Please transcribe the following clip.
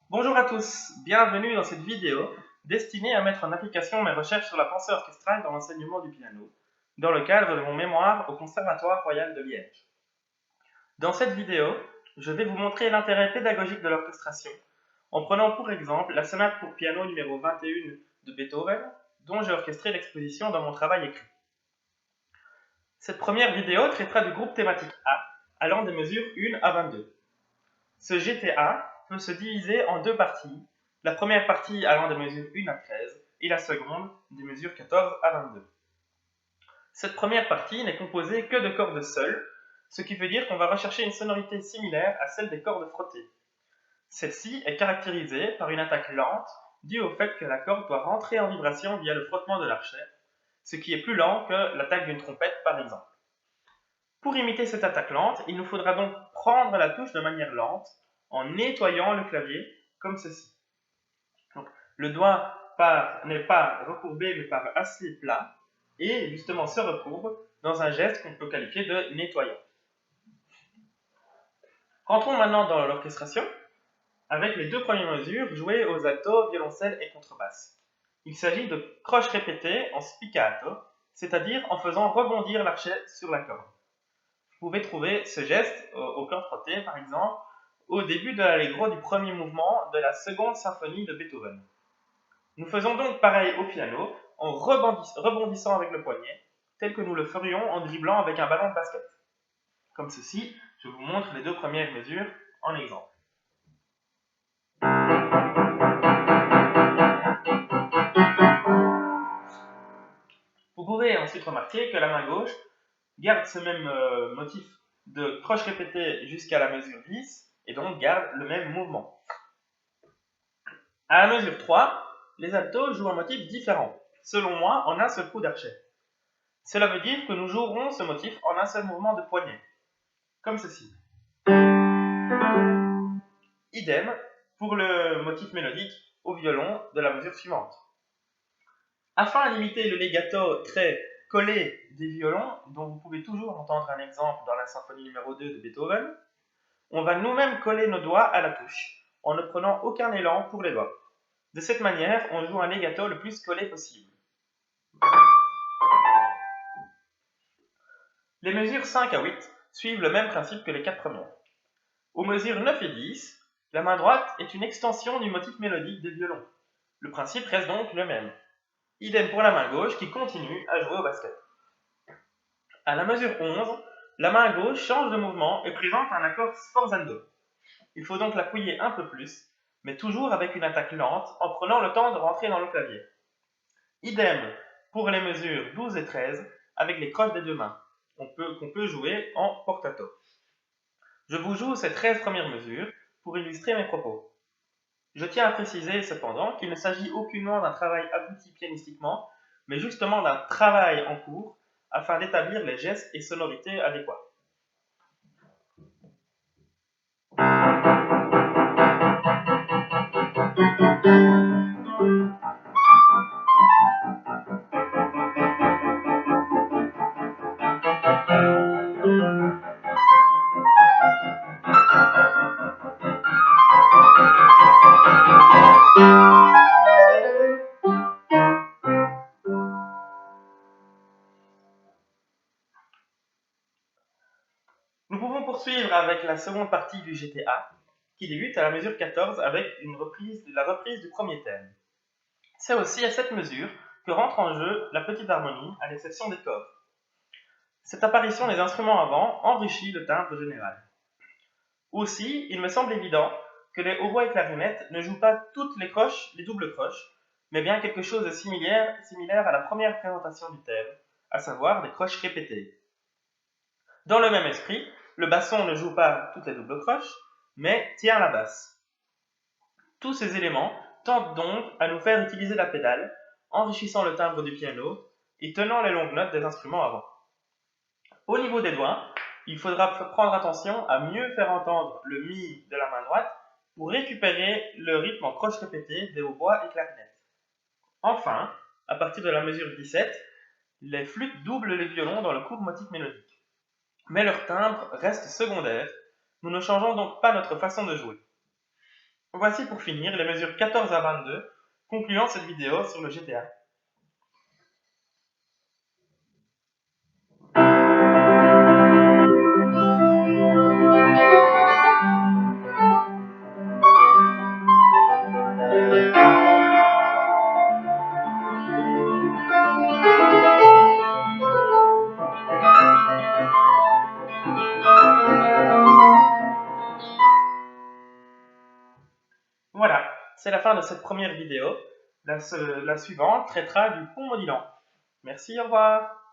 Bonjour à tous, bienvenue dans cette vidéo destinée à mettre en application mes recherches sur la pensée orchestrale dans l'enseignement du piano, dans le cadre de mon mémoire au Conservatoire Royal de Liège. Dans cette vidéo, je vais vous montrer l'intérêt pédagogique de l'orchestration, en prenant pour exemple la sonate pour piano numéro 21 de Beethoven, dont j'ai orchestré l'exposition dans mon travail écrit. Cette première vidéo traitera du groupe thématique A, allant des mesures 1 à 22. Ce GTA peut se diviser en deux parties, la première partie allant des mesures 1 à 13 et la seconde des mesures 14 à 22. Cette première partie n'est composée que de cordes seules, ce qui veut dire qu'on va rechercher une sonorité similaire à celle des cordes frottées. Celle-ci est caractérisée par une attaque lente due au fait que la corde doit rentrer en vibration via le frottement de l'archet, ce qui est plus lent que l'attaque d'une trompette par exemple. Pour imiter cette attaque lente, il nous faudra donc prendre la touche de manière lente en nettoyant le clavier comme ceci. Donc, le doigt n'est pas recourbé mais part assez plat et justement se recourbe dans un geste qu'on peut qualifier de nettoyant. Rentrons maintenant dans l'orchestration avec les deux premières mesures jouées aux altos, violoncelle et contrebasse. Il s'agit de croches répétées en spiccato, c'est-à-dire en faisant rebondir l'archet sur la corde. Vous pouvez trouver ce geste aux cordes frottées, par exemple, au début de l'allegro du premier mouvement de la seconde symphonie de Beethoven. Nous faisons donc pareil au piano, en rebondissant avec le poignet, tel que nous le ferions en dribblant avec un ballon de basket. Comme ceci, je vous montre les deux premières mesures en exemple. Vous pouvez ensuite remarquer que la main gauche garde ce même motif de croche répétée jusqu'à la mesure 10 et donc garde le même mouvement. À la mesure 3, les altos jouent un motif différent, selon moi en un seul coup d'archet. Cela veut dire que nous jouerons ce motif en un seul mouvement de poignet, comme ceci. Idem pour le motif mélodique au violon de la mesure suivante. Afin d'imiter le legato très collé des violons, dont vous pouvez toujours entendre un exemple dans la symphonie numéro 2 de Beethoven, on va nous-mêmes coller nos doigts à la touche, en ne prenant aucun élan pour les doigts. De cette manière, on joue un legato le plus collé possible. Les mesures 5 à 8 suivent le même principe que les 4 premières. Aux mesures 9 et 10, la main droite est une extension du motif mélodique des violons. Le principe reste donc le même. Idem pour la main gauche qui continue à jouer au basket. À la mesure 11, la main gauche change de mouvement et présente un accord sforzando. Il faut donc l'appuyer un peu plus, mais toujours avec une attaque lente en prenant le temps de rentrer dans le clavier. Idem pour les mesures 12 et 13 avec les croches des deux mains, qu'on peut jouer en portato. Je vous joue ces 13 premières mesures pour illustrer mes propos. Je tiens à préciser cependant qu'il ne s'agit aucunement d'un travail abouti pianistiquement, mais justement d'un travail en cours afin d'établir les gestes et sonorités adéquats. Nous pouvons poursuivre avec la seconde partie du GTA, qui débute à la mesure 14 avec la reprise du premier thème. C'est aussi à cette mesure que rentre en jeu la petite harmonie, à l'exception des cordes. Cette apparition des instruments avant enrichit le timbre général. Aussi, il me semble évident que les hautbois et clarinettes ne jouent pas toutes les doubles croches, mais bien quelque chose de similaire à la première présentation du thème, à savoir des croches répétées. Dans le même esprit, le basson ne joue pas toutes les doubles croches, mais tient la basse. Tous ces éléments tentent donc à nous faire utiliser la pédale, enrichissant le timbre du piano et tenant les longues notes des instruments avant. Au niveau des doigts, il faudra prendre attention à mieux faire entendre le mi de la main droite pour récupérer le rythme en croche répétée des hautbois et clarinettes. Enfin, à partir de la mesure 17, les flûtes doublent les violons dans le court motif mélodique. Mais leur timbre reste secondaire, nous ne changeons donc pas notre façon de jouer. Voici pour finir les mesures 14 à 22, concluant cette vidéo sur le GTA. Voilà, c'est la fin de cette première vidéo. La suivante traitera du pont Modilan. Merci, au revoir.